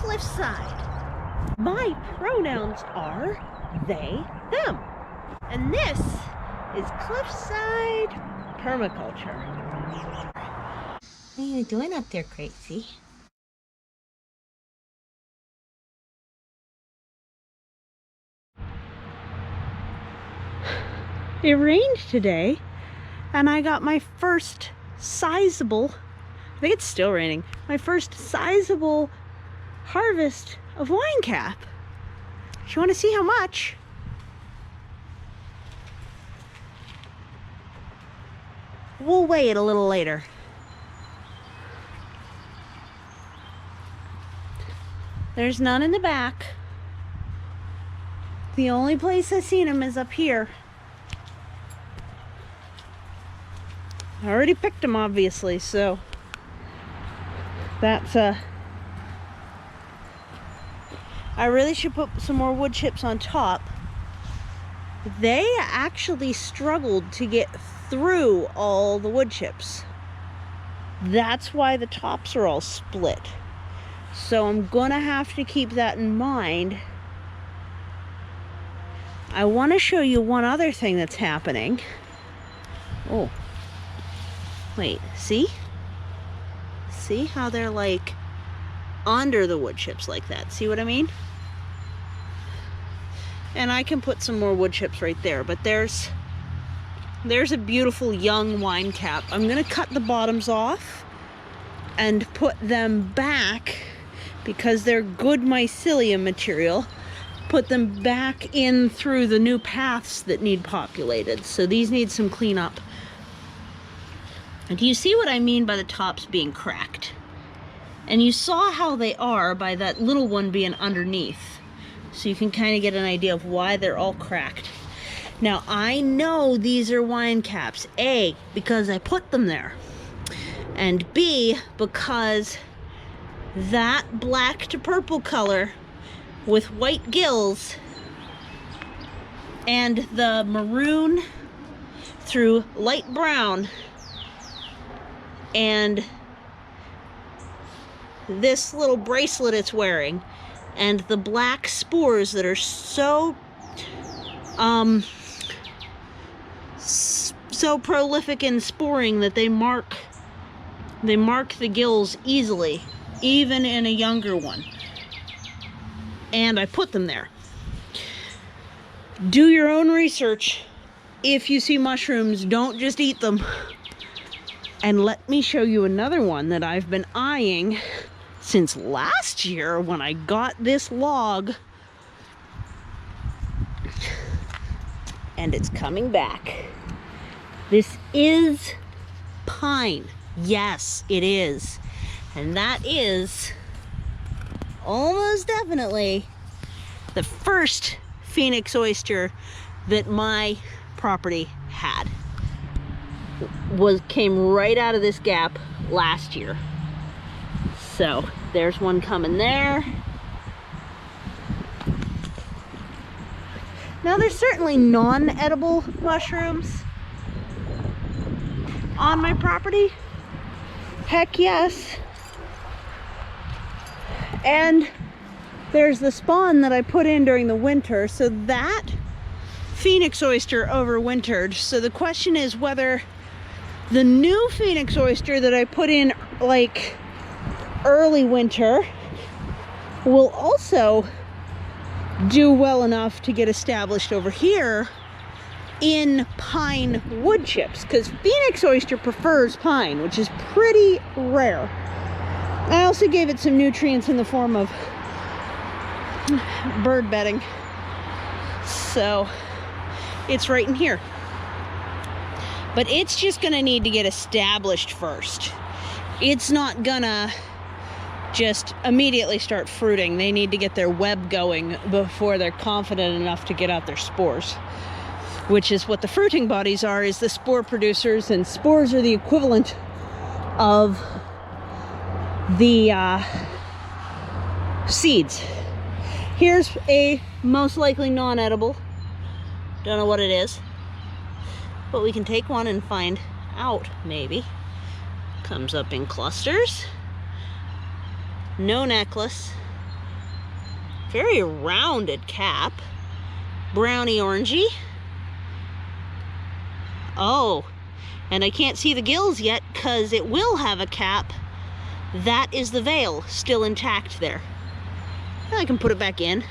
cliffside. My pronouns are they, them. And this is cliffside permaculture. What are you doing up there, Crazy? It rained today, and I got my first sizable, I think it's still raining, my first sizable harvest of Winecap. If you want to see how much, we'll weigh it a little later. There's none in the back. The only place I've seen them is up here. I already picked them, obviously, so that's I really should put some more wood chips on top. They actually struggled to get through all the wood chips. That's why the tops are all split. So I'm gonna have to keep that in mind. I want to show you one other thing that's happening. Oh. Wait, see? See how they're like under the wood chips like that? See what I mean? And I can put some more wood chips right there, but there's a beautiful young Winecap. I'm gonna cut the bottoms off and put them back because they're good mycelium material. Put them back in through the new paths that need populated. So these need some cleanup. And do you see what I mean by the tops being cracked? And you saw how they are by that little one being underneath. So you can kind of get an idea of why they're all cracked. Now, I know these are Winecaps. A, because I put them there. And B, because that black to purple color with white gills and the maroon through light brown and this little bracelet it's wearing and the black spores that are so prolific in sporing that they mark the gills easily, even in a younger one. And I put them there. Do your own research. If you see mushrooms, don't just eat them. And let me show you another one that I've been eyeing since last year when I got this log. And it's coming back. This is pine. Yes, it is. And that is almost definitely the first phoenix oyster that my property had. Came right out of this gap last year. So there's one coming there. Now there's certainly non-edible mushrooms on my property. Heck yes. And there's the spawn that I put in during the winter. So that phoenix oyster overwintered. So the question is whether the new phoenix oyster that I put in like early winter will also do well enough to get established over here in pine wood chips, because phoenix oyster prefers pine, which is pretty rare. I also gave it some nutrients in the form of bird bedding, so it's right in here. But it's just gonna need to get established first. It's not gonna just immediately start fruiting. They need to get their web going before they're confident enough to get out their spores, which is what the fruiting bodies are, is the spore producers, and spores are the equivalent of the seeds. Here's a most likely non-edible. Don't know what it is, but we can take one and find out, maybe. Comes up in clusters. No necklace. Very rounded cap. Browny orangey. Oh, and I can't see the gills yet because it will have a cap. That is the veil still intact there. And I can put it back in.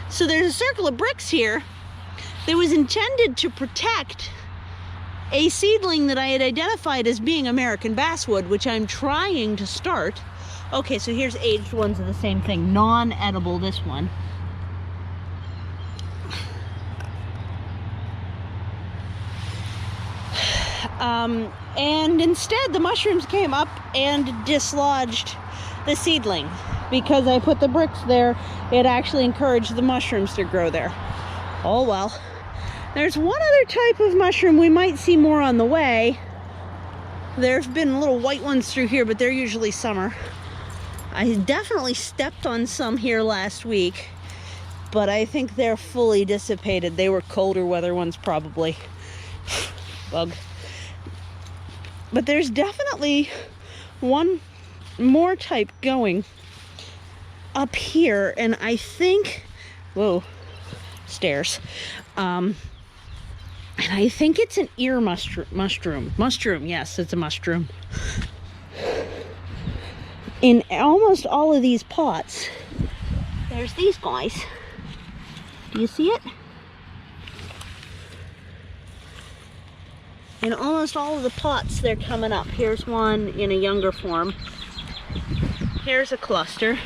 So there's a circle of bricks here that was intended to protect a seedling that I had identified as being American basswood, which I'm trying to start. Okay, so here's aged ones of the same thing. Non-edible, this one. And instead the mushrooms came up and dislodged the seedling. Because I put the bricks there, it actually encouraged the mushrooms to grow there. Oh well. There's one other type of mushroom we might see more on the way. There've been little white ones through here, but they're usually summer. I definitely stepped on some here last week, but I think they're fully dissipated. They were colder weather ones probably. Bug. But there's definitely one more type going up here, and I think, whoa, stairs. And I think it's an ear mushroom. Mushroom, yes, it's a mushroom. In almost all of these pots, there's these guys. Do you see it? In almost all of the pots, they're coming up. Here's one in a younger form. Here's a cluster.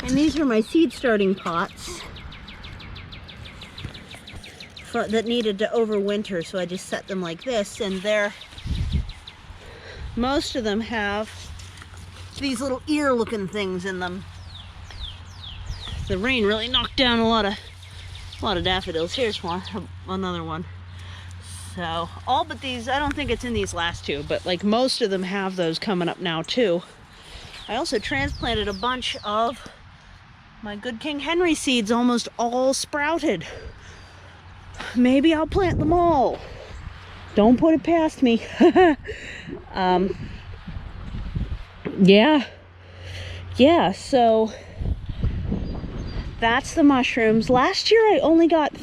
And these are my seed starting pots that needed to overwinter, so I just set them like this, and most of them have these little ear looking things in them. The rain really knocked down a lot of daffodils. Here's one, another one. So all but these, I don't think it's in these last two, but like most of them have those coming up now too. I also transplanted a bunch of my good King Henry seeds, almost all sprouted. Maybe I'll plant them all. Don't put it past me. Yeah, so that's the mushrooms. Last year I only got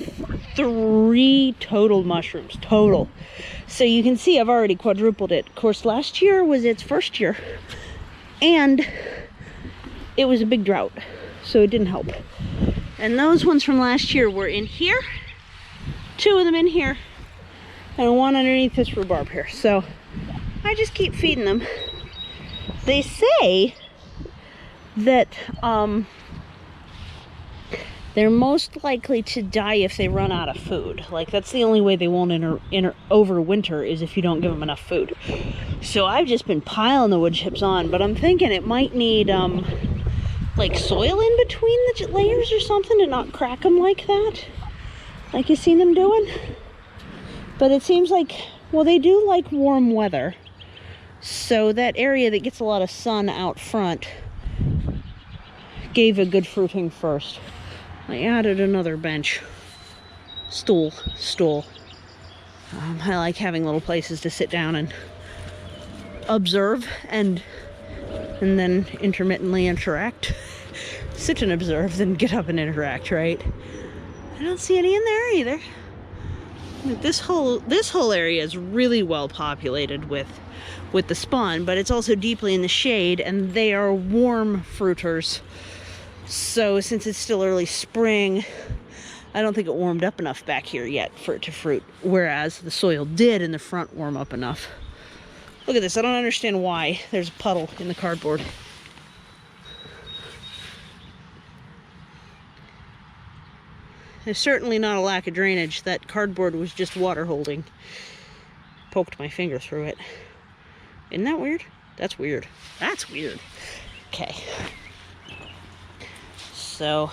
3 total mushrooms, total. So you can see I've already quadrupled it. Of course, last year was its first year, and it was a big drought, so it didn't help. And those ones from last year were in here, 2 of them in here, and 1 underneath this rhubarb here. So I just keep feeding them. They say that they're most likely to die if they run out of food. Like, that's the only way they won't overwinter, is if you don't give them enough food. So I've just been piling the wood chips on, but I'm thinking it might need like soil in between the layers or something to not crack them like that, like you've seen them doing. But it seems like, well, they do like warm weather, so that area that gets a lot of sun out front gave a good fruiting first. I added another bench, stool. I like having little places to sit down and observe and then intermittently interact. Sit and observe, then get up and interact, right? I don't see any in there either. This whole area is really well populated with the spawn, but it's also deeply in the shade, and they are warm fruiters. So since it's still early spring, I don't think it warmed up enough back here yet for it to fruit, whereas the soil did in the front warm up enough. Look at this. I don't understand why there's a puddle in the cardboard. There's certainly not a lack of drainage. That cardboard was just water holding. Poked my finger through it. Isn't that weird? That's weird. That's weird. Okay. So,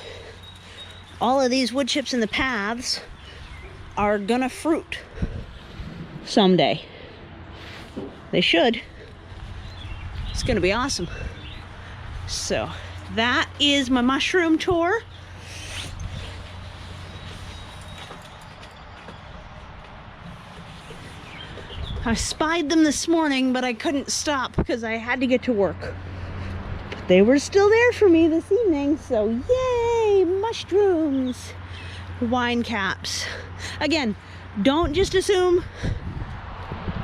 all of these wood chips in the paths are gonna fruit someday. They should. It's gonna be awesome. So, that is my mushroom tour. I spied them this morning, but I couldn't stop because I had to get to work. But they were still there for me this evening, so yay! mushrooms. Wine caps. Again, don't just assume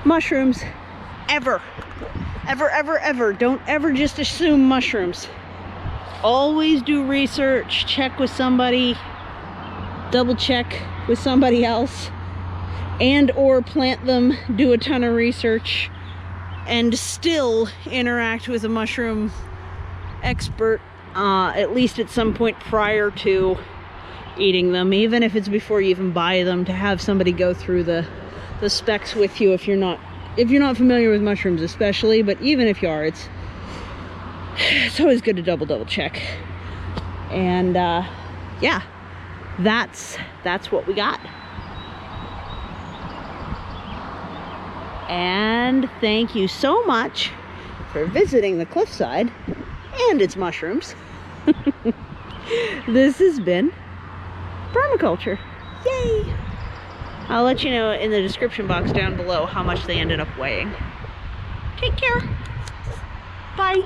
mushrooms. Ever. Ever, ever, ever. Don't ever just assume mushrooms. Always do research. Check with somebody. Double check with somebody else. And or plant them. Do a ton of research. And still interact with a mushroom expert. At least at some point prior to eating them, even if it's before you even buy them, to have somebody go through the specs with you if you're not familiar with mushrooms especially, but even if you are, it's always good to double check. And yeah, that's what we got. And thank you so much for visiting the cliffside and its mushrooms. This has been Permaculture. Yay! I'll let you know in the description box down below how much they ended up weighing. Take care. Bye.